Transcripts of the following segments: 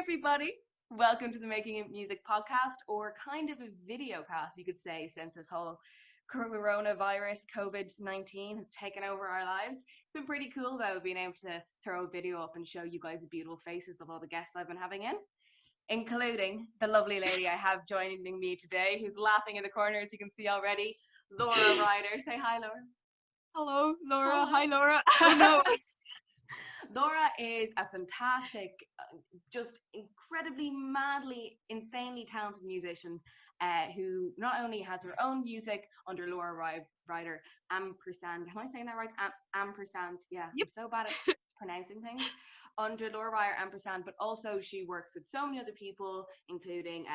everybody. Welcome to the Making It Music podcast, or kind of a video cast, you could say, since this whole coronavirus COVID-19 has taken over our lives. It's been pretty cool, though, being able to throw a video up and show you guys the beautiful faces of all the guests I've been having in, including the lovely lady I have joining me today, who's laughing in the corner, as you can see already, Laura Ryder. Say hi, Laura. Hello, Laura. Hello. Hi, Laura. Oh, no. Laura is a fantastic, just incredibly, madly, insanely talented musician who not only has her own music under Laura Ryder, ampersand, am I saying that right? Ampersand, yeah, Yep. I'm so bad at pronouncing things. Under Laura Ryder, ampersand, but also she works with so many other people, including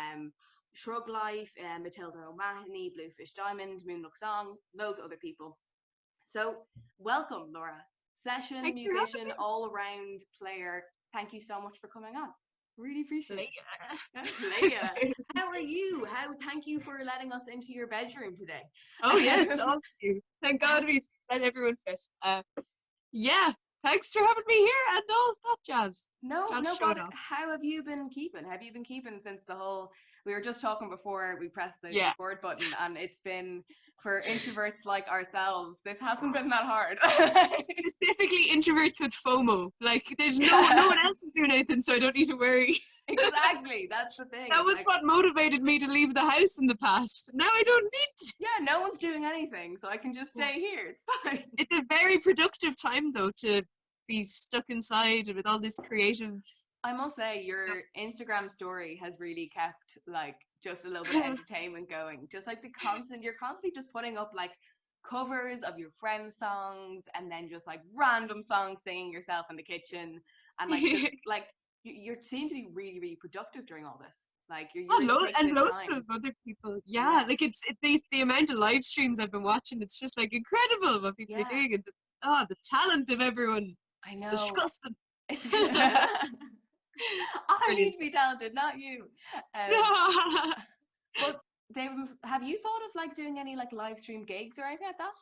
Shrug Life, Matilda O'Mahony, Bluefish Diamond, Moonlook Song, loads of other people. So welcome, Laura. Session, Thanks for musician, all around player. Thank you so much for coming on. Really appreciate it. Leia. How are you? Thank you for letting us into your bedroom today. Oh, yes. All of you. Thank God we let everyone fit. Yeah. Thanks for having me here and all that jazz. No, Jazz but showed up. how have you been keeping? Have you been keeping since the whole, we were just talking before we pressed the record button, and it's been, for introverts like ourselves, this hasn't been that hard. Specifically introverts with FOMO. Like, there's no one else is doing anything, so I don't need to worry. Exactly, that's the thing. That was what motivated me to leave the house in the past. Now I don't need to. Yeah, no one's doing anything, so I can just stay here. It's fine. It's a very productive time, though, to be stuck inside with all this creative. I must say, your Instagram story has really kept like just a little bit of entertainment going. Just like you're constantly just putting up like covers of your friends' songs, and then just like random songs singing yourself in the kitchen, and like just, like you seem to be really, really productive during all this. Like you're loads of other people. Yeah, like it's the amount of live streams I've been watching. It's just like incredible what people are doing, and the talent of everyone. I know. It's disgusting. I need to be talented, not you. But have you thought of like doing any like live stream gigs or anything like that?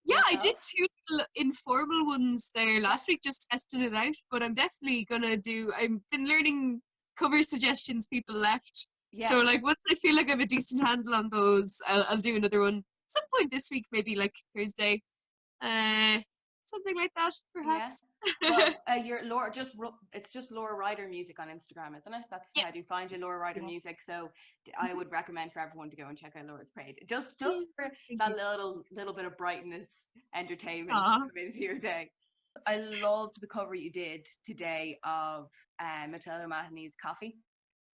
Yeah, I did 2 little informal ones there last week, just testing it out. But I'm definitely gonna do. I've been learning cover suggestions people left. Yeah. So like once I feel like I have a decent handle on those, I'll do another one some point this week, maybe like Thursday. Something like that, perhaps. Yeah. Well, you're Laura. It's just Laura Ryder Music on Instagram, isn't it? That's how you find your Laura Ryder Music. So I would recommend for everyone to go and check out Laura's page, just for that little bit of brightness, entertainment come into your day. I loved the cover you did today of Matilda O'Mahony's Coffee.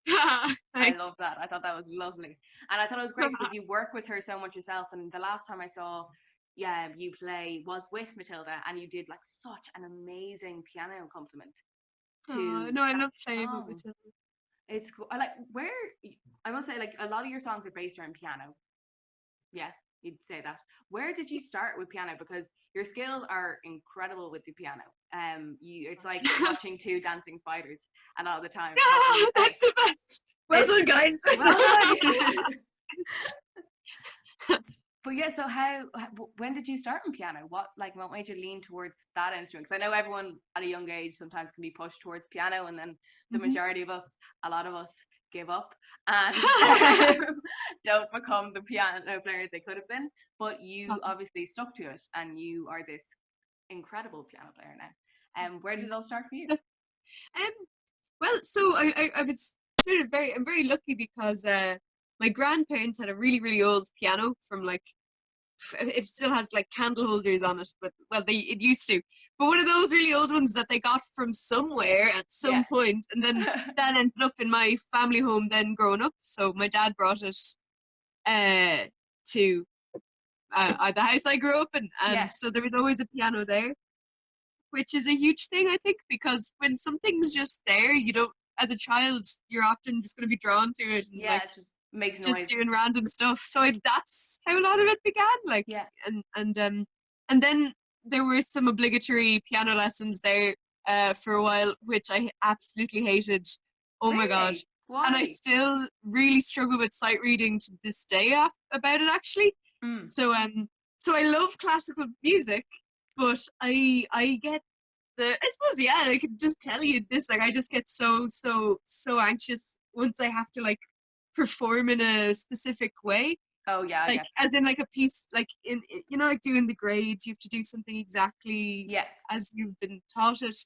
I love that. I thought that was lovely, and I thought it was great because you work with her so much yourself. And the last time I saw you play was with Matilda, and you did like such an amazing piano accompaniment no, I love playing with Matilda. It's cool. I must say, like, a lot of your songs are based around piano. Yeah, you'd say that. Where did you start with piano? Because your skills are incredible with the piano. It's like watching 2 dancing spiders a lot of the time. That's the best. Well done, guys. Well done. But yeah, so when did you start on piano? What made you lean towards that instrument? Because I know everyone at a young age sometimes can be pushed towards piano, and then the majority of us, a lot of us, give up and don't become the piano players they could have been. But you obviously stuck to it, and you are this incredible piano player now. Where did it all start for you? Well, so I was sort of I'm very lucky because my grandparents had a really, really old piano from like, it still has like candle holders on it, but it used to. But one of those really old ones that they got from somewhere at some point, and then that ended up in my family home then growing up. So my dad brought it to the house I grew up in, and so there was always a piano there, which is a huge thing, I think, because when something's just there, you don't, as a child, you're often just going to be drawn to it. And it just makes noise. Just doing random stuff. So that's how a lot of it began. Like, and then there were some obligatory piano lessons there for a while, which I absolutely hated. Oh my God. Why? And I still really struggle with sight reading to this day about it, actually. So I love classical music, but I get I suppose, yeah, I could just tell you this, like, I just get so anxious once I have to, like, perform in a specific way. Oh yeah, I Like, get as in, like, a piece, like, you know, like, doing the grades, you have to do something exactly yeah. as you've been taught it.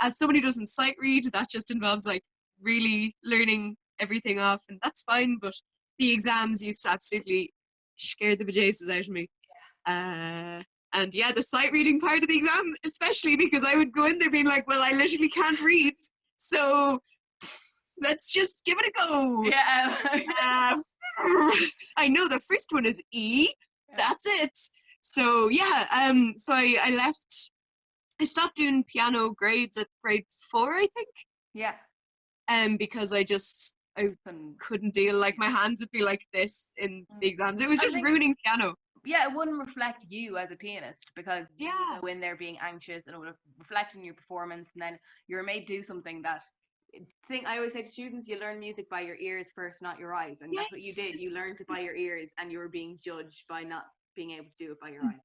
As somebody who doesn't sight read, that just involves, like, really learning everything off, and that's fine, but the exams used to absolutely scare the bejesus out of me. And yeah, the sight reading part of the exam, especially because I would go in there being like, well, I literally can't read. So let's just give it a go. Yeah. I know the first one is E. That's it. So yeah, so I left, I stopped doing piano grades at grade 4, I think. Yeah. Because I couldn't deal, like my hands would be like this in the exams. It was just ruining piano. Yeah, it wouldn't reflect you as a pianist, because you Yeah. go in there being anxious, and it would reflect in your performance, and then you're made do something that I always say to students, you learn music by your ears first, not your eyes. And that's what you did. You learned it by your ears, and you were being judged by not being able to do it by your eyes.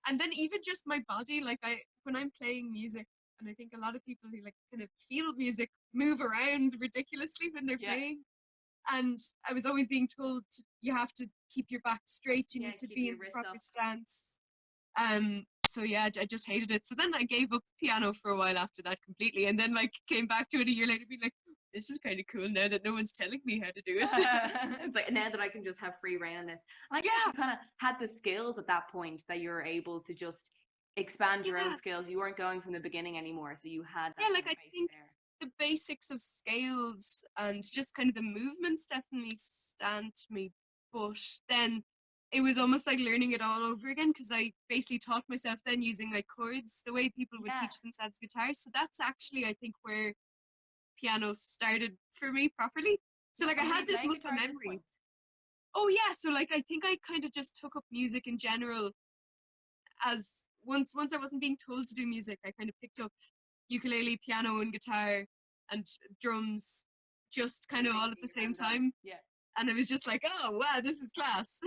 And then even just my body, like when I'm playing music, and I think a lot of people who like kind of feel music move around ridiculously when they're playing. And I was always being told you have to keep your back straight, you need to be in the proper stance. So yeah, I just hated it. So then I gave up piano for a while after that completely, and then like came back to it a year later, being like, this is kind of cool now that no one's telling me how to do it. It's like, now that I can just have free reign on this. And I guess you kind of had the skills at that point that you're able to just expand your own skills. You weren't going from the beginning anymore, so you had that. Yeah, like I think the basics of scales and just kind of the movements definitely stand to me, but then it was almost like learning it all over again, because I basically taught myself then using like chords the way people would teach themselves guitar. So that's actually, I think, where piano started for me properly. So like I had this muscle memory. Oh yeah, so like I think I kind of just took up music in general as once I wasn't being told to do music, I kind of picked up ukulele, piano, and guitar and drums just kind of all at the same time. Yeah. And I was just like, oh wow, this is class.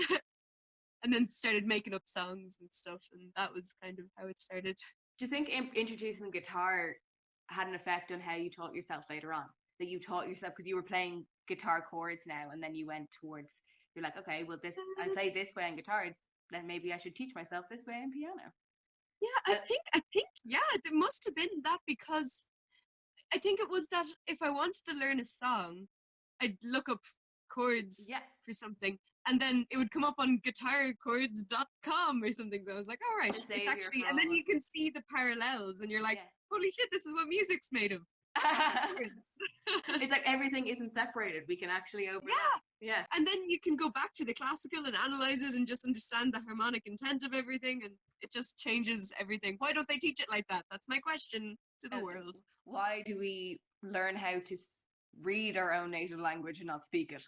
And then started making up songs and stuff, and that was kind of how it started. Do you think introducing the guitar had an effect on how you taught yourself later on? That you taught yourself, because you were playing guitar chords now, and then you went towards, you're like, okay, well, this I play this way on guitars, then maybe I should teach myself this way on piano. Yeah, I think yeah, there must have been that, because I think it was that if I wanted to learn a song, I'd look up chords for something, and then it would come up on guitarchords.com or something. So I was like, all right, it's actually, and then you can see the parallels, and you're like, holy shit, this is what music's made of. It's like everything isn't separated. We can actually overlap. Yeah. And then you can go back to the classical and analyze it and just understand the harmonic intent of everything, and it just changes everything. Why don't they teach it like that? That's my question to the world. Why do we learn how to read our own native language and not speak it?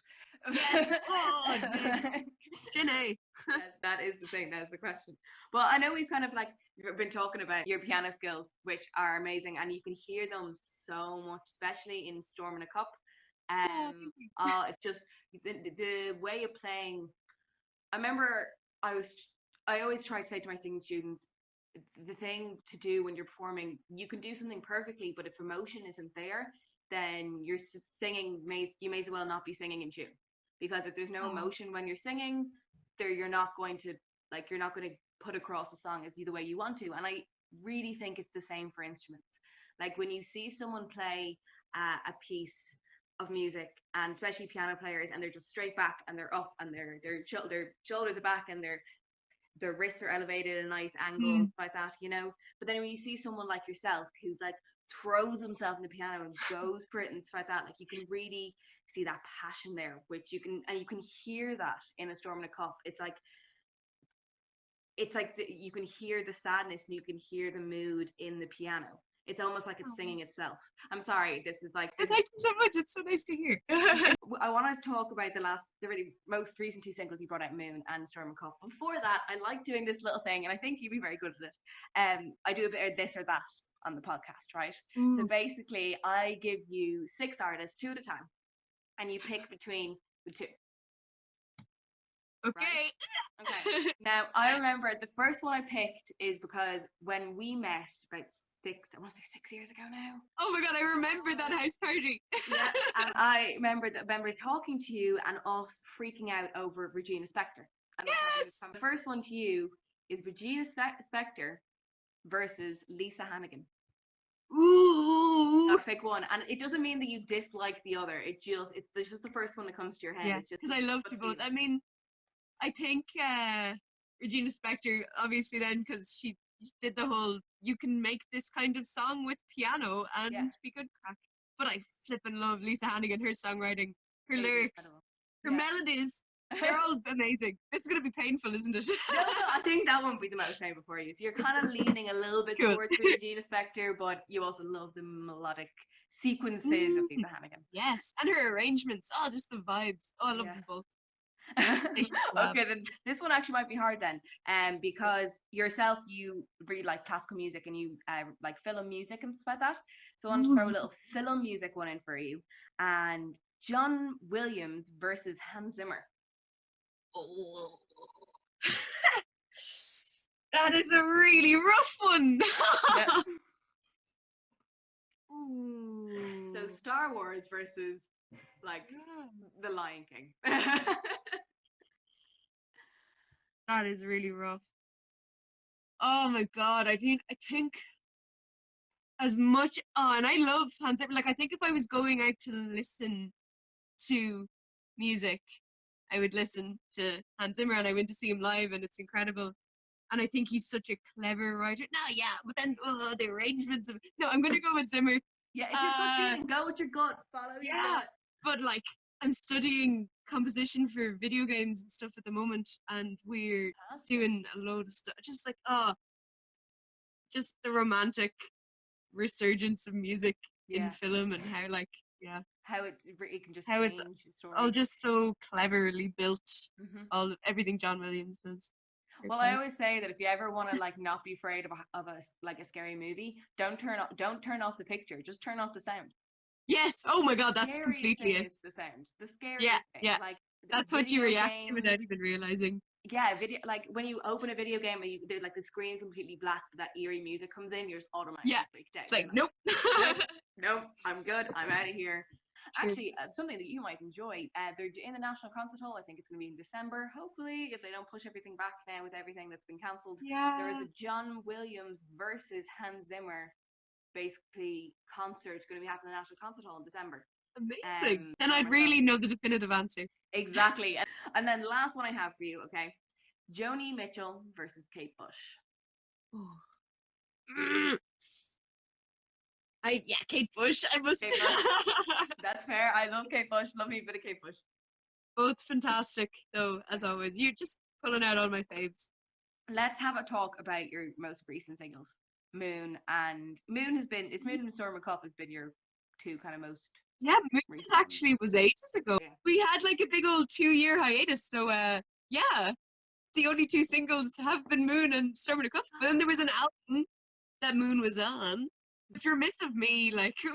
Yes. Oh, Sinead. That is the thing. That's the question. Well, I know we've kind of like been talking about your piano skills, which are amazing, and you can hear them so much, especially in Storm in a Cup. It's just the way of playing. I remember I always try to say to my singing students, the thing to do when you're performing, you can do something perfectly, but if emotion isn't there, then you're singing, you may as well not be singing in tune, because if there's no emotion when you're singing there, you're not going to put across a song as the way you want to. And I really think it's the same for instruments. Like when you see someone play a piece of music, and especially piano players, and they're just straight back and they're up and their shoulders are back and their wrists are elevated at a nice angle, like that, you know. But then when you see someone like yourself who's like throws himself in the piano and goes for it and stuff like that, like you can really see that passion there, which you can hear that in A Storm in a Cup. It's like you can hear the sadness and you can hear the mood in the piano. It's almost like it's singing itself. I'm sorry, this is like... Thank you so much. It's so nice to hear. I want to talk about the really most recent 2 singles you brought out, Moon and Storm and Cup. Before that, I like doing this little thing, and I think you'd be very good at it. I do a bit of this or that on the podcast, right? So basically, I give you 6 artists, 2 at a time, and you pick between the 2. Okay. Okay. Now, I remember the first one I picked is because when we met about I want to say 6 years ago now. Oh my god, I remember that house party. Yeah, and I remember talking to you and us freaking out over Regina Spektor. And Yes. the first one to you is Regina Spektor versus Lisa Hannigan. Ooh. Gotta pick one, and it doesn't mean that you dislike the other. It's just the first one that comes to your head. Yeah, It's just because I love you both. I mean, I think Regina Spektor, obviously, then because she did the whole "you can make this kind of song with piano and be good" crack. But I flippin' love Lisa Hannigan, her songwriting, her lyrics, her melodies. They're all amazing. This is gonna be painful, isn't it? No, I think that won't be the most painful for you. So you're kind of leaning a little bit towards Regina Spektor, but you also love the melodic sequences of Lisa Hannigan. Yes, and her arrangements. Oh, just the vibes. Oh, I love them both. Okay, then this one actually might be hard then, because yourself, you really like classical music and you like film music and stuff like that. So I want to throw a little film music one in for you, and John Williams versus Hans Zimmer. Oh. That is a really rough one. Yeah. So Star Wars versus like The Lion King. That is really rough. Oh my god, I think as much and I love Hans Zimmer. Like I think if I was going out to listen to music, I would listen to Hans Zimmer, and I went to see him live and it's incredible. And I think he's such a clever writer. No, yeah, but then the arrangements of I'm gonna go with Zimmer. Yeah, if you're gut feeling, go with your gut, follow your gut. But like I'm studying composition for video games and stuff at the moment, and we're doing a load of stuff. Just like just the romantic resurgence of music in film, and how how it can just how it's all just so cleverly built. Everything John Williams does. Well, I always say that if you ever want to like not be afraid of a scary movie, don't turn off the picture, just turn off the sound. Yes. Oh my god, that's completely it. The sound. The scariest thing. Yeah. Like that's what you react to without even realizing. Yeah, like when you open a video game and like the screen is completely black, but that eerie music comes in, you're just automatically freaked out. It's like nope. Nope, I'm good. I'm out of here. Actually, something that you might enjoy, they're in the National Concert Hall. I think it's going to be in December, hopefully, if they don't push everything back now with everything that's been cancelled. There is a John Williams versus Hans Zimmer basically concert going to be happening in the National Concert Hall in December. Amazing. Then I'd really know the definitive answer. Exactly. And then the last one I have for you, okay? Joni Mitchell versus Kate Bush. Kate Bush. I must. Kate Bush. That's fair. I love Kate Bush. Love me a bit of Kate Bush. Both fantastic, though, as always. You're just pulling out all my faves. Let's have a talk about your most recent singles. Moon and Storm Cup has been your two kind of most. Yeah, Moon actually was ages ago. Yeah. We had like a big old 2-year hiatus, so the only two singles have been Moon and Storm Cup. But then there was an album that Moon was on. It's remiss of me, like we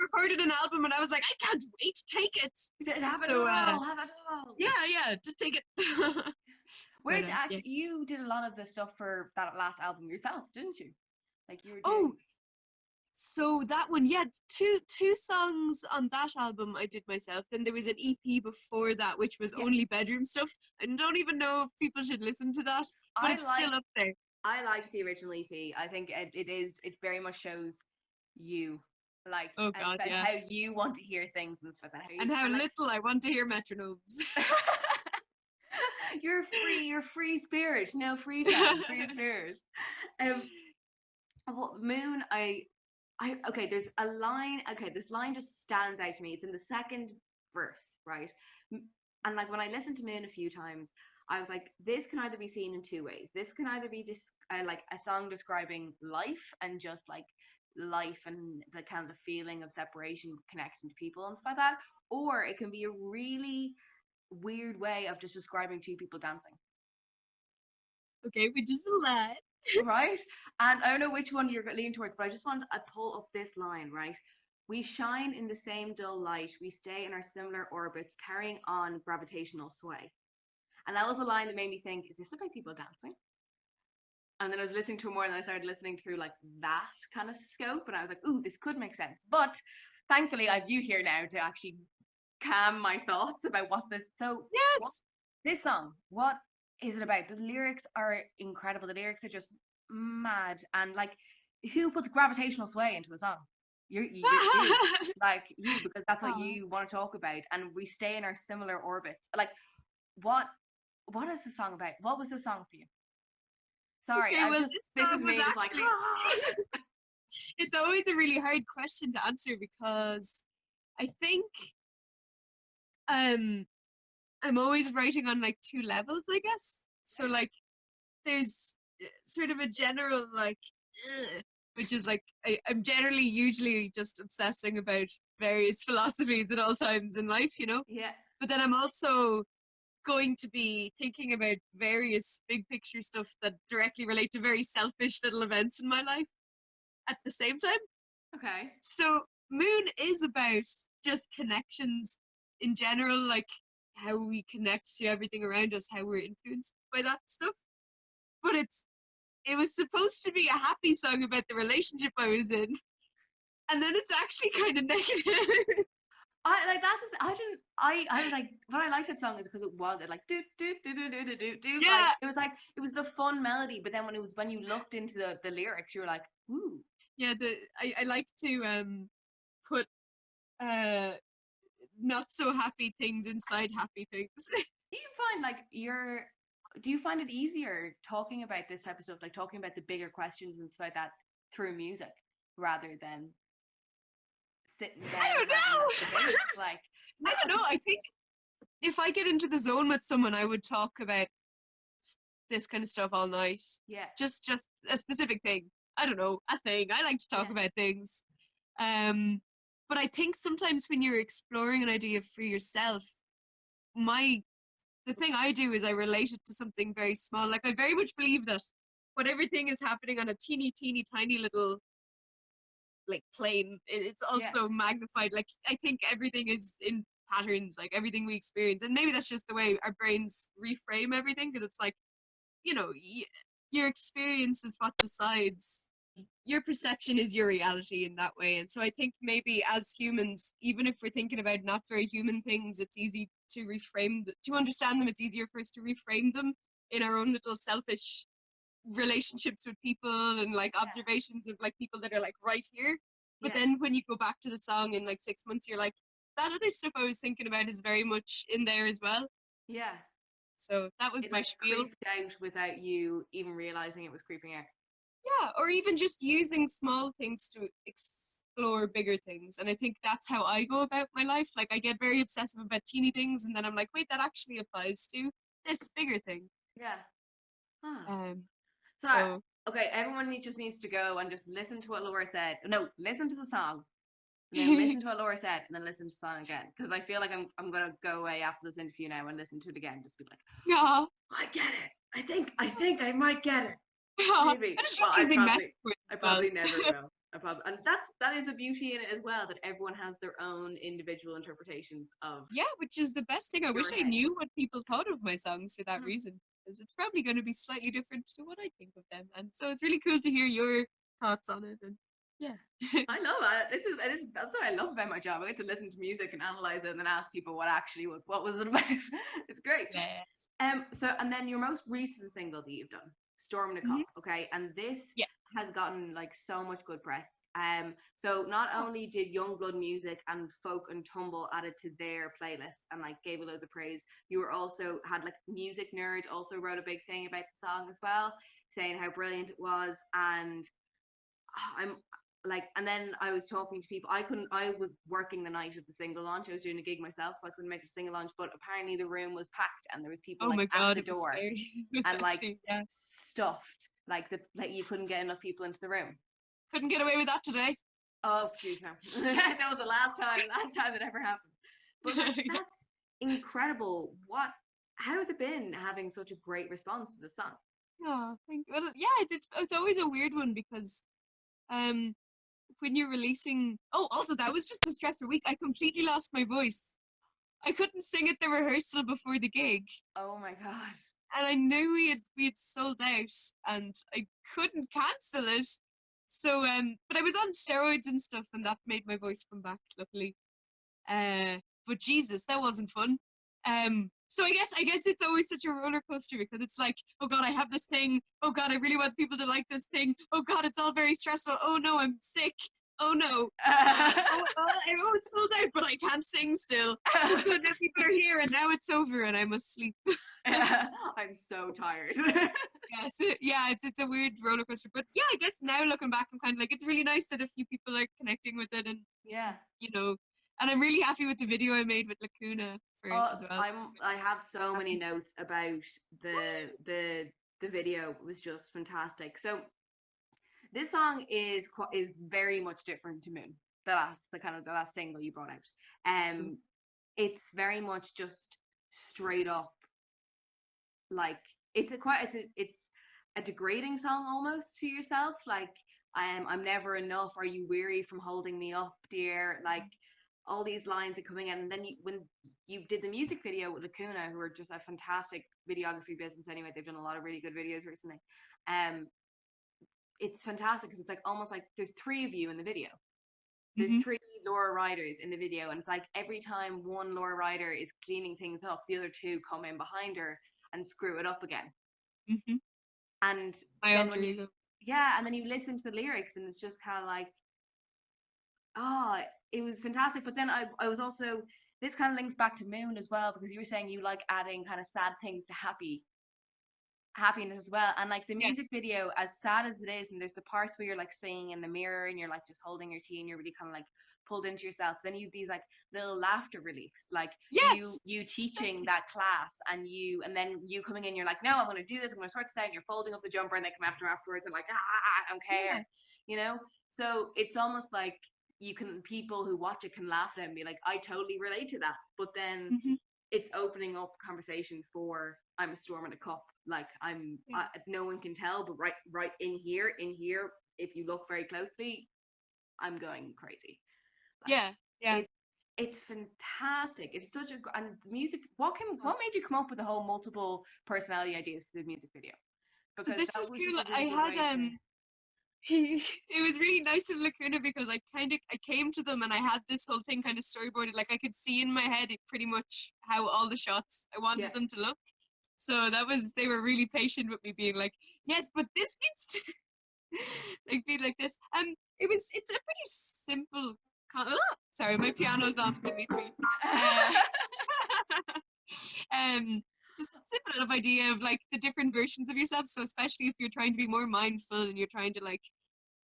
recorded an album and I was like, I can't wait to take it. Have it all. Yeah, just take it. You did a lot of the stuff for that last album yourself, didn't you? Like you were doing... so that one, two songs on that album I did myself. Then there was an EP before that, which was only bedroom stuff. I don't even know if people should listen to that, but it's still up there. I like the original EP. I think it very much shows you, like, how you want to hear things and stuff like that. And how little I want to hear metronomes. You're free spirit. No, free time, free spirit. Moon, there's a line. Okay, this line just stands out to me. It's in the second verse, right? And like when I listened to Moon a few times, I was like, this can either be seen in two ways. This can either be just like a song describing life and just like life and the kind of the feeling of separation, connection to people and stuff like that, or it can be a really weird way of just describing two people dancing. Okay, which is a lot. Right? And I don't know which one you're leaning towards, but I just want to pull up this line, right? We shine in the same dull light. We stay in our similar orbits, carrying on gravitational sway. And that was a line that made me think, is this about people dancing? And then I was listening to it more, and then I started listening through like that kind of scope, and I was like, ooh, this could make sense. But thankfully, I've you here now to actually calm my thoughts about what this. So, what, Yes. this song, what is it about? The lyrics are incredible. The lyrics are just mad, and like, who puts gravitational sway into a song? You, like you, because that's what Oh. you want to talk about. And we stay in our similar orbits. Like, what? What is the song about? What was the song for you? Sorry, Okay, I'm well, just. this This is song was me, just like. actually, it's always a really hard question to answer because I think um I'm always writing on like two levels, I guess. So like there's sort of a general like which is like I'm generally usually just obsessing about various philosophies at all times in life, you know? Yeah. But then I'm also going to be thinking about various big picture stuff that directly relate to very selfish little events in my life at the same time. Okay. So Moon is about just connections in general, like how we connect to everything around us, how we're influenced by that stuff. But it was supposed to be a happy song about the relationship I was in. And then it's actually kind of negative. I like that. I didn't. I was like, what I liked that song is because it like do do do do do do do do. Yeah. Like it was the fun melody, but then when you looked into the lyrics, you were like, ooh. Yeah, I like to put uh not so happy things inside happy things. Do you find like do you find it easier talking about this type of stuff, like talking about the bigger questions and stuff like that through music rather than sitting down I don't having that know. debate? Like, no, I don't know. I think if I get into the zone with someone, I would talk about this kind of stuff all night. yeah, Just a specific thing. I don't know, a thing. I like to talk yeah, about things. Um, but I think sometimes when you're exploring an idea for yourself, my the thing I do is I relate it to something very small. Like I very much believe that when everything is happening on a teeny tiny little like plane, it's yeah, also magnified. Like I think everything is in patterns, like everything we experience, and maybe that's just the way our brains reframe everything because it's like, you know, your experience is what decides. Your perception is your reality in that way. And so I think maybe as humans, even if we're thinking about not very human things, it's easy to reframe, to understand them. It's easier for us to reframe them in our own little selfish relationships with people and like yeah, observations of like people that are like right here. But yeah, then when you go back to the song in like 6 months, you're like, that other stuff I was thinking about is very much in there as well. yeah. So that was It my like spiel. creeped out without you even realizing it was creeping out. Yeah, or even just using small things to explore bigger things. And I think that's how I go about my life. Like I get very obsessive about teeny things and then I'm like, wait, that actually applies to this bigger thing. Yeah. Ah. Um So, so okay, everyone just needs to go and just listen to what Laura said. No, listen to the song, and then listen to what Laura said, and then listen to the song again. Because I feel like I'm gonna go away after this interview now and listen to it again. Just be like, yeah. I get it. I think I might get it. Yeah. Maybe. And it's Well, just using metaphors I as well. probably never will. I probably, and that is the beauty in it as well, that everyone has their own individual interpretations of Yeah, which is the best thing. I wish your I head. knew what people thought of my songs for that Mm. reason. Because it's probably going to be slightly different to what I think of them. And so it's really cool to hear your thoughts on it. And yeah. I love it. That's what I love about my job. I get to listen to music and analyze it and then ask people what was it about. It's great. Yes. So and then your most recent single that you've done, Storm the Mhm. Cup, okay, and this Yeah. has gotten like so much good press. So not Oh, only did Youngblood Music and Folk and Tumble added to their playlist and like gave it loads of praise, you were also had like Music Nerd also wrote a big thing about the song as well, saying how brilliant it was. And I'm like, and then I was talking to people. I was working the night of the single launch. I was doing a gig myself, so I couldn't make a single launch. But apparently the room was packed, and there was people oh like my at God, the it was door, scary. It was and like actually, yeah. stuffed. Like you couldn't get enough people into the room. Couldn't get away with that today. Oh, geez, no. That was the last time that ever happened. But like Yeah. that's incredible. How has it been having such a great response to the song? Oh, well, yeah, it's always a weird one because um when you're releasing, oh, also that was just a stressful week. I completely lost my voice. I couldn't sing at the rehearsal before the gig. Oh my God. And I knew we had sold out and I couldn't cancel it. So but I was on steroids and stuff and that made my voice come back, luckily. But Jesus, that wasn't fun. So I guess it's always such a roller coaster because it's like, oh God, I have this thing. Oh God, I really want people to like this thing. Oh God, it's all very stressful. Oh no, I'm sick. Oh no. It's sold out, but I can't sing still. Oh good, now people are here and now it's over and I must sleep. I'm so tired. Yes, yeah, it's a weird roller coaster. But yeah, I guess now looking back, I'm kind of like, it's really nice that a few people are connecting with it and, Yeah. you know, and I'm really happy with the video I made with Lacuna for it as well. I have so many notes about the video. It was just fantastic. So this song is very much different to Moon, the last single you brought out. It's very much just straight up, like it's a degrading song almost to yourself. Like I'm never enough. Are you weary from holding me up, dear? Like all these lines are coming in, and then when you did the music video with Lacuna, who are just a fantastic videography business anyway, they've done a lot of really good videos recently. It's fantastic because it's like almost like there's three of you in the video. There's three Laura Ryders in the video, and it's like every time one Laura Ryder is cleaning things up, the other two come in behind her and screw it up again. And then when you, and then you listen to the lyrics, and it's just kind of like, it was fantastic. But then I was also, this kind of links back to Moon as well, because you were saying you like adding kind of sad things to happiness as well. And like the music video, as sad as it is, and there's the parts where you're like singing in the mirror and you're like just holding your tea and you're really kind of like pulled into yourself, then you have these like little laughter reliefs, like you teaching that class, and then you coming in, you're like, no, I'm going to do this, I'm going to sort this out, and you're folding up the jumper, and they come afterwards and like, I don't care, you know. So it's almost like people who watch it can laugh at it and be like, I totally relate to that. But then it's opening up conversation for, I'm a storm in a cup, like no one can tell, but right in here, if you look very closely, I'm going crazy. Like, it's fantastic. It's such a, and music, what made you come up with the whole multiple personality ideas for the music video? Because so this was cool. I had it was really nice of Lacuna because I came to them and I had this whole thing kind of storyboarded. Like I could see in my head pretty much how all the shots I wanted them to look. So they were really patient with me, being like, yes, but this needs to like be like this. It's a pretty simple. Sorry, my piano's on. It's a simple enough idea of like the different versions of yourself. So especially if you're trying to be more mindful and you're trying to like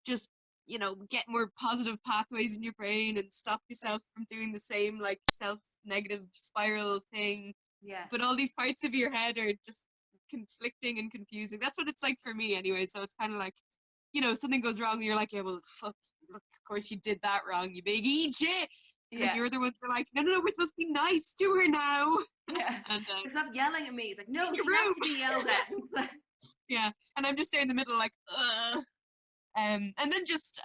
just, you know, get more positive pathways in your brain and stop yourself from doing the same like self-negative spiral thing. Yeah. But all these parts of your head are just conflicting and confusing. That's what it's like for me anyway. So it's kind of like, you know, something goes wrong and you're like, yeah, well, fuck, look, of course you did that wrong, you big idiot. And then your other ones are like, no, we're supposed to be nice to her now. Yeah. And stop yelling at me. It's like, no, she has to be yelled at. Yeah. And I'm just there in the middle like, ugh. And then just,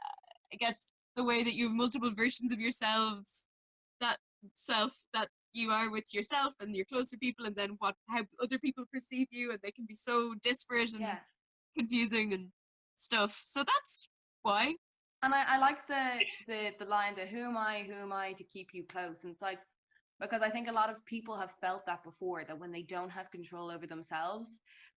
I guess, the way that you have multiple versions of yourselves, that self that you are with yourself and your closer people, and then how other people perceive you, and they can be so disparate and confusing and stuff. So that's why. And I like the line that who am I to keep you close? And it's like, because I think a lot of people have felt that before, that when they don't have control over themselves,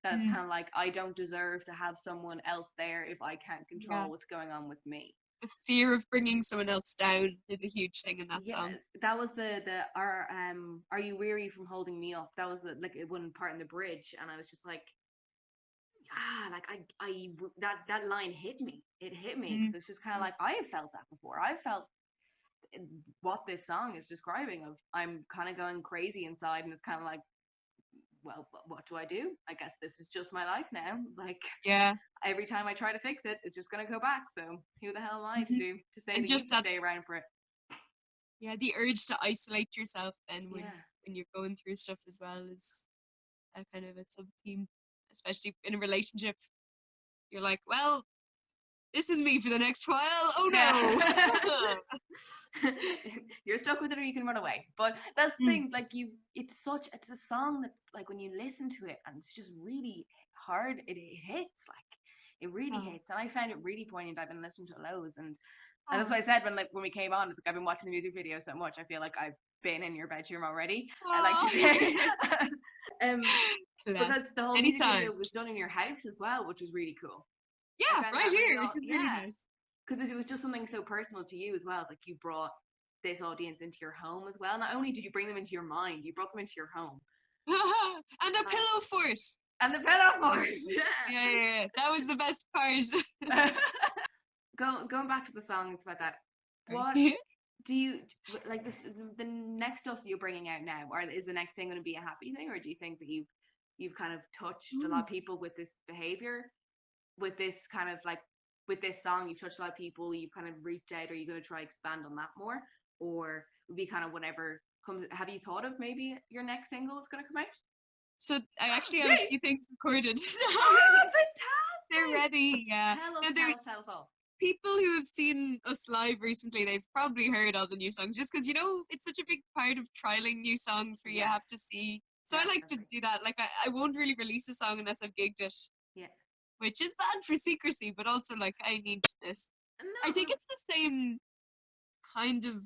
that it's kind of like, I don't deserve to have someone else there if I can't control what's going on with me. The fear of bringing someone else down is a huge thing in that song. That was are you weary from holding me up? That was like one part in the bridge, and I was just like, like I that line hit me. It hit me because it's just kind of like, I have felt that before. I've felt what this song is describing of, I'm kind of going crazy inside, and it's kind of like, well, what do I do? I guess this is just my life now. Like, every time I try to fix it, it's just going to go back. So who the hell am I to say that just stay around for it? Yeah, the urge to isolate yourself then when you're going through stuff as well is a kind of a sub-theme, especially in a relationship. You're like, well, this is me for the next while. Oh Yeah. no. You're stuck with it or you can run away. But that's the Mm. thing, like it's a song that's like when you listen to it and it's just really hard, it hits, like it really Oh. hits. And I found it really poignant. I've been listening to it loads, and that's Oh. what I said when we came on, it's like I've been watching the music video so much, I feel like I've been in your bedroom already. I like to say. um because Class. the whole music Anytime. video was done in your house as well, which was really cool. I Yeah, found right that really here, which is really yeah, nice. because it was just something so personal to you as well. It's like you brought this audience into your home as well. Not only did you bring them into your mind, you brought them into your home. And a pillow fort. And the pillow Yeah. fort. Yeah. That was the best part. Going back to the songs about that, what do you like? This the next stuff that you're bringing out now, or is the next thing going to be a happy thing, or do you think that you've kind of touched a lot of people with this behavior, with this kind of like with this song? You've touched a lot of people. You've kind of reached out. Are you going to try expand on that more, or would be kind of whatever comes? Have you thought of maybe your next single that's going to come out? So I actually have a few things recorded. Oh, fantastic! They're ready. Yeah. Tell us all. People who have seen us live recently, they've probably heard all the new songs just because, it's such a big part of trialing new songs where you have to see. So I like to do that. Like, I won't really release a song unless I've gigged it. Yeah. Which is bad for secrecy, but also, like, I need this. No, I think it's the same kind of.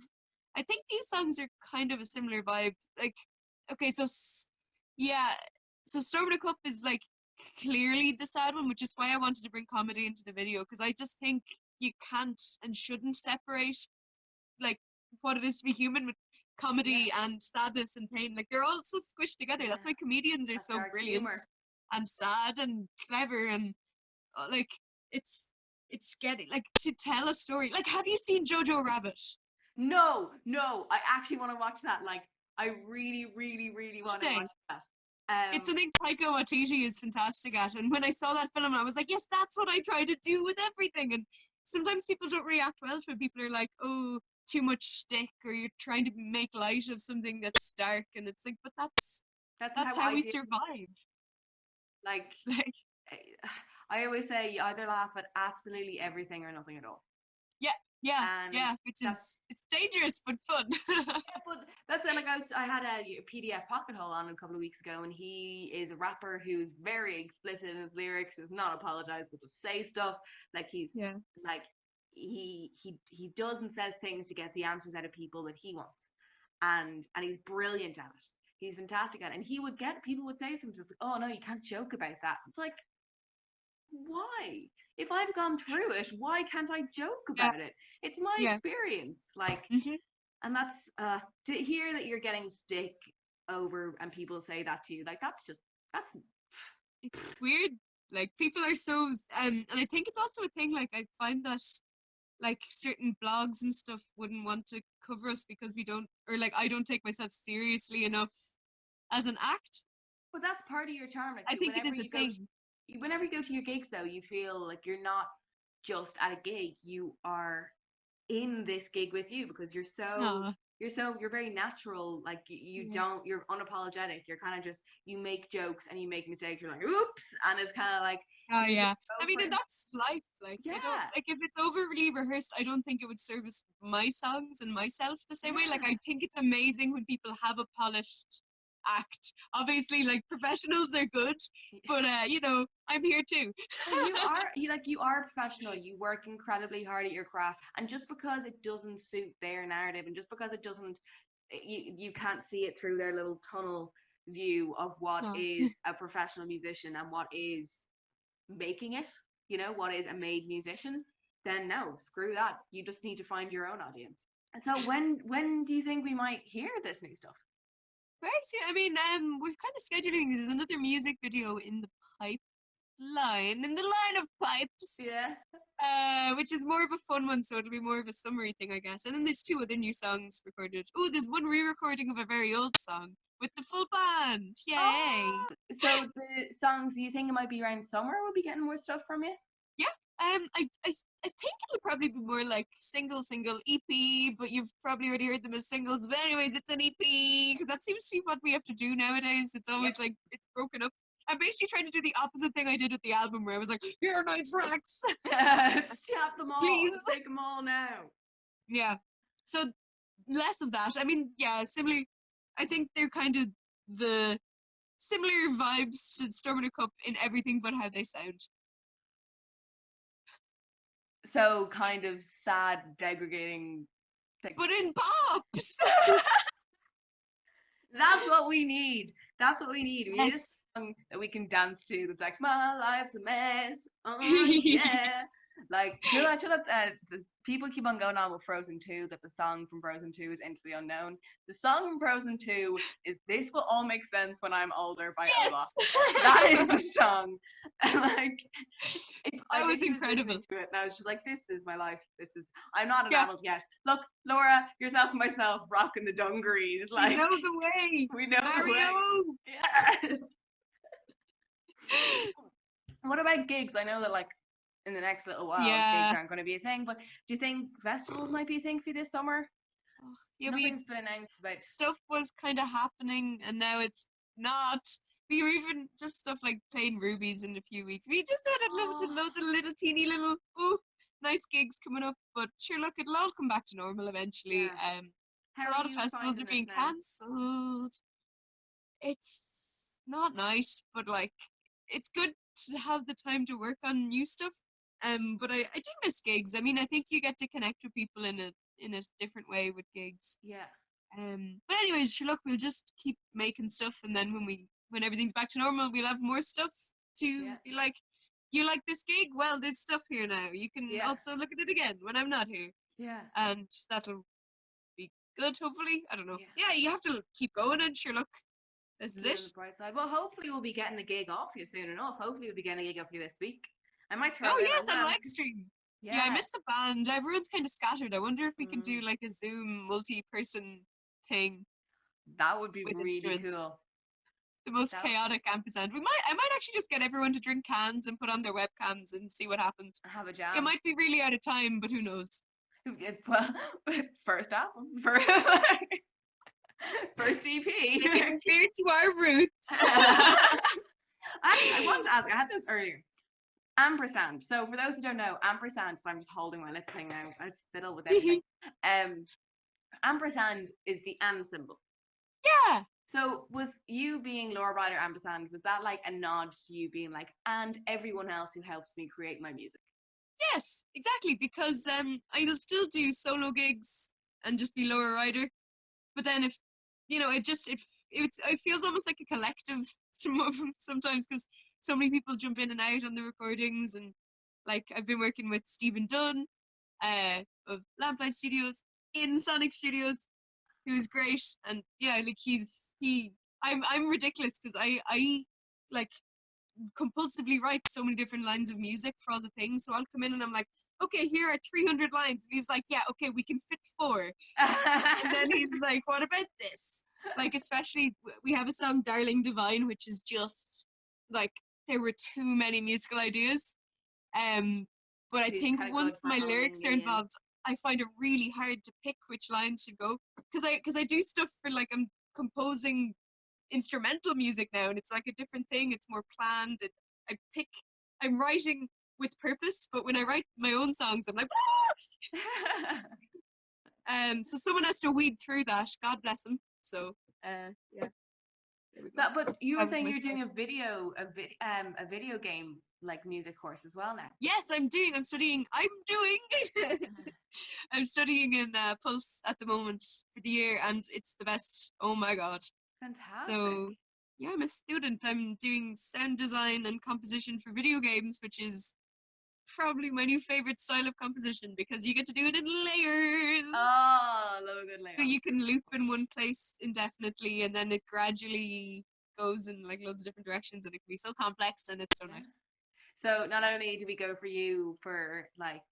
I think these songs are kind of a similar vibe. Like, okay, so, yeah. So, Storm in a Cup is, like, clearly the sad one, which is why I wanted to bring comedy into the video, because I just think you can't and shouldn't separate like what it is to be human with comedy and sadness and pain. Like they're all so squished together. That's why comedians are so brilliant and sad and clever and like it's getting like to tell a story. Like, have you seen Jojo Rabbit? No, I actually want to watch that. Like, I really, really, really want to watch that. It's something Taika Waititi is fantastic at, and when I saw that film, I was like, yes, that's what I try to do with everything. And sometimes people don't react well to it. People are like, oh, too much shtick, or you're trying to make light of something that's dark, and it's like, but that's how we survive. Like, I always say, you either laugh at absolutely everything or nothing at all. Yeah, which is it's dangerous but fun. But that's it. Like I had a PDF Pocket Hole on a couple of weeks ago, and he is a rapper who's very explicit in his lyrics. Does not apologize, but just say stuff. Like he's like he does and says things to get the answers out of people that he wants, and he's brilliant at it. He's fantastic at it, and he would get people would say something like, "Oh no, you can't joke about that." It's like, why? If I've gone through it, why can't I joke about it? It's my experience. Like, and that's to hear that you're getting stick over and people say that to you, like that's it's weird. Like people are so and I think it's also a thing, like I find that like certain blogs and stuff wouldn't want to cover us because we don't, or like I don't take myself seriously enough as an act. But that's part of your charm. Like, I think it is a thing. Whenever you go to your gigs though, you feel like you're not just at a gig, you are in this gig with you, because you're very natural. Like you're unapologetic. You're kind of just, you make jokes and you make mistakes. You're like, oops. And it's kind of like, I mean, and that's life. Like, I don't, like if it's overly rehearsed, I don't think it would service my songs and myself the same way. Like, I think it's amazing when people have a polished act. Obviously, like professionals are good, but I'm here too. you are professional. You work incredibly hard at your craft, and just because it doesn't suit their narrative, and just because it doesn't, you can't see it through their little tunnel view of what is a professional musician and what is making it, what is a made musician, then no, screw that. You just need to find your own audience. So when do you think we might hear this new stuff? Very soon. I mean, we're kind of scheduling. There's another music video in the line of pipes. Yeah. Which is more of a fun one, so it'll be more of a summary thing, I guess. And then there's 2 other new songs recorded. Oh, there's one re-recording of a very old song with the full band. Yay! Oh! So the songs, do you think it might be around summer we'll be getting more stuff from you? Yeah. I think it'll probably be more like single EP, but you've probably already heard them as singles. But anyways, it's an EP because that seems to be what we have to do nowadays. It's always like it's broken up. I'm basically trying to do the opposite thing I did with the album, where I was like, here are my tracks, Snap them all. please. Take them all now. Yeah. So less of that. I mean, yeah, similar. I think they're kind of the similar vibes to Storm in a Cup in everything but how they sound. So kind of sad, degrading thing. But in pops. That's what we need. That's what we need. We need a Yes. song that we can dance to that's like, my life's a mess. Oh, yeah. Like, do you know that people keep on going on with Frozen 2, that the song from Frozen 2 is Into the Unknown? The song from Frozen 2 is This Will All Make Sense When I'm Older by Olaf. That is the song. And like, that was incredible. To it, and I was just like, this is my life. I'm not an adult yet. Look, Laura, yourself and myself rocking the dungarees. Like, we know the way. We know Mario. the way. Yeah. What about gigs? I know that like in the next little while, gigs aren't going to be a thing. But do you think festivals might be a thing for you this summer? Yeah, nothing's been announced about. Stuff was kind of happening, and now it's not. We were even just stuff like playing Rubies in a few weeks. We just had loads of little teeny little nice gigs coming up. But sure, look, it'll all come back to normal eventually. Yeah. A lot of festivals are being cancelled. It's not nice, but like it's good to have the time to work on new stuff. But I do miss gigs. I mean, I think you get to connect with people in a different way with gigs. Yeah. But anyways, sure, look, we'll just keep making stuff, and then when everything's back to normal, we'll have more stuff to be like, you like this gig? Well, there's stuff here now. You can also look at it again when I'm not here. Yeah. And that'll be good, hopefully. I don't know. Yeah, you have to keep going, and sure, look, this is it. The bright side. Well, hopefully we'll be getting a gig off you soon enough. Hopefully we'll be getting a gig off you this week. I might throw on live stream. Yeah, I missed the band. Everyone's kind of scattered. I wonder if we can do like a Zoom multi-person thing. That would be really cool. The most chaotic ampersand. I might actually just get everyone to drink cans and put on their webcams and see what happens. Have a jam. It might be really out of time, but who knows? Well, first album. First EP. Sticking clear to our roots. Actually, I wanted to ask, I had this earlier. Ampersand. So for those who don't know, ampersand, so I'm just holding my lip thing now. I just fiddle with everything. Ampersand is the and symbol. Yeah. So was you being Laura Ryder ampersand, was that like a nod to you being like, and everyone else who helps me create my music? Yes, exactly. Because I'll still do solo gigs and just be Laura Ryder. But then if it feels almost like a collective sometimes, because so many people jump in and out on the recordings, and like I've been working with Stephen Dunn of Lamplight Studios in Sonic Studios, who's great, and like I'm ridiculous because I like compulsively write so many different lines of music for all the things, so I'll come in and I'm like, okay, here are 300 lines, and he's like, yeah, okay, we can fit 4. And then he's like, what about this? Like, especially we have a song Darling Divine, which is just like there were too many musical ideas, but I think once my lyrics are involved, I find it really hard to pick which lines should go, because I do stuff for like, I'm composing instrumental music now, and it's like a different thing, it's more planned, and I'm writing with purpose, but when I write my own songs, I'm like, so someone has to weed through that, God bless them. So yeah. But you were saying you're doing a video game like music course as well now. Yes, I'm studying I'm studying in Pulse at the moment for the year, and it's the best. Oh my god. Fantastic. So yeah, I'm a student. I'm doing sound design and composition for video games, which is probably my new favorite style of composition because you get to do it in layers. Oh, love a good layer. So you can loop in one place indefinitely, and then it gradually goes in like loads of different directions, and it can be so complex, and it's so nice. So not only do we go for you for like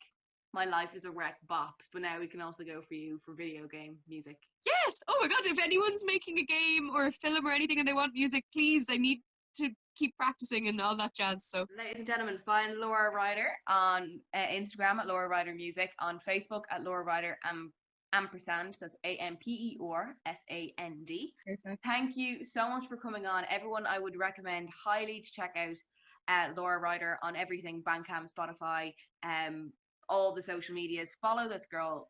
My Life is a Wreck bops, but now we can also go for you for video game music. Yes. Oh my god, if anyone's making a game or a film or anything and they want music, please, I need to keep practicing and all that jazz. So ladies and gentlemen, find Laura Ryder on Instagram at Laura Ryder Music, on Facebook at Laura Ryder ampersand, so it's AMPERSAND. Perfect. Thank you so much for coming on. Everyone, I would recommend highly to check out Laura Ryder on everything, Bandcamp, Spotify, all the social medias. Follow this girl,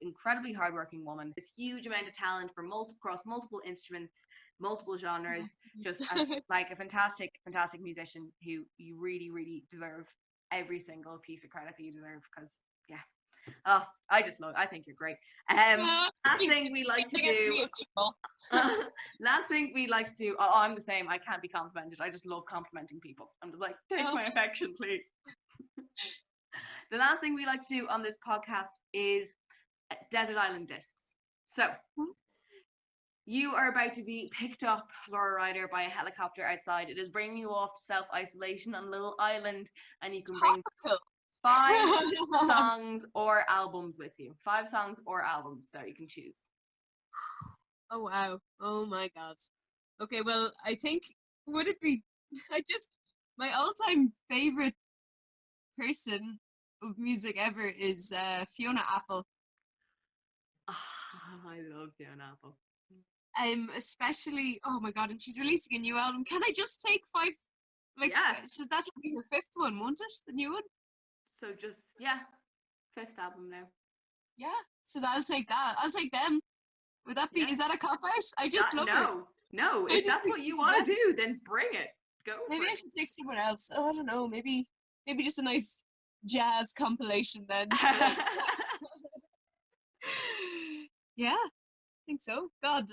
incredibly hardworking woman, this huge amount of talent for across multiple instruments, multiple genres, just like a fantastic musician who you really, really deserve every single piece of credit that you deserve, because yeah. Oh, I think you're great. Last thing we like to do. Last thing we like to do. Oh, I'm the same. I can't be complimented. I just love complimenting people. I'm just like, take my affection, please. The last thing we like to do on this podcast is Desert Island Discs. So, you are about to be picked up, Laura Ryder, by a helicopter outside. It is bringing you off to self-isolation on a little island, and you can bring 5 songs or albums with you. 5 songs or albums, so you can choose. Oh wow. Oh my god. Okay, well, I think, would it be, my all-time favorite person of music ever is Fiona Apple. I love Fiona Apple. Especially, oh my god, and she's releasing a new album. Can I just take 5? Like, yeah. So that should be her 5th one, won't it? The new one? So just, yeah, 5th album now. Yeah, so I'll take that. I'll take them. Would that be, is that a cop-out? I just love her. No, if that's what you want to do, then bring it. Go Maybe I should take someone else. Oh, I don't know, maybe just a nice jazz compilation then. Yeah, I think so. God,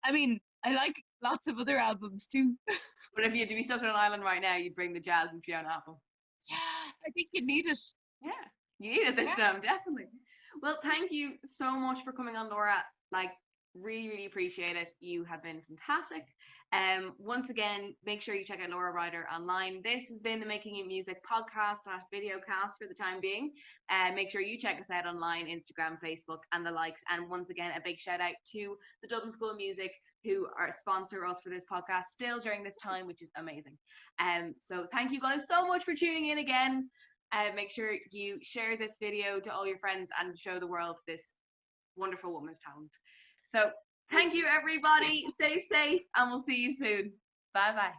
I mean, I like lots of other albums too. But if you had to be stuck on an island right now, you'd bring the jazz and Fiona Apple. Yeah, I think you need it. Yeah, you need it this time, definitely. Well, thank you so much for coming on, Laura. Like, really, really appreciate it. You have been fantastic. Once again, make sure you check out Laura Ryder online. This has been the Making It Music podcast / videocast for the time being. Make sure you check us out online, Instagram, Facebook, and the likes. And once again, a big shout out to the Dublin School of Music, who are sponsor us for this podcast still during this time, which is amazing. So thank you guys so much for tuning in again. Make sure you share this video to all your friends and show the world this wonderful woman's talent. So thank you, everybody. Stay safe, and we'll see you soon. Bye bye.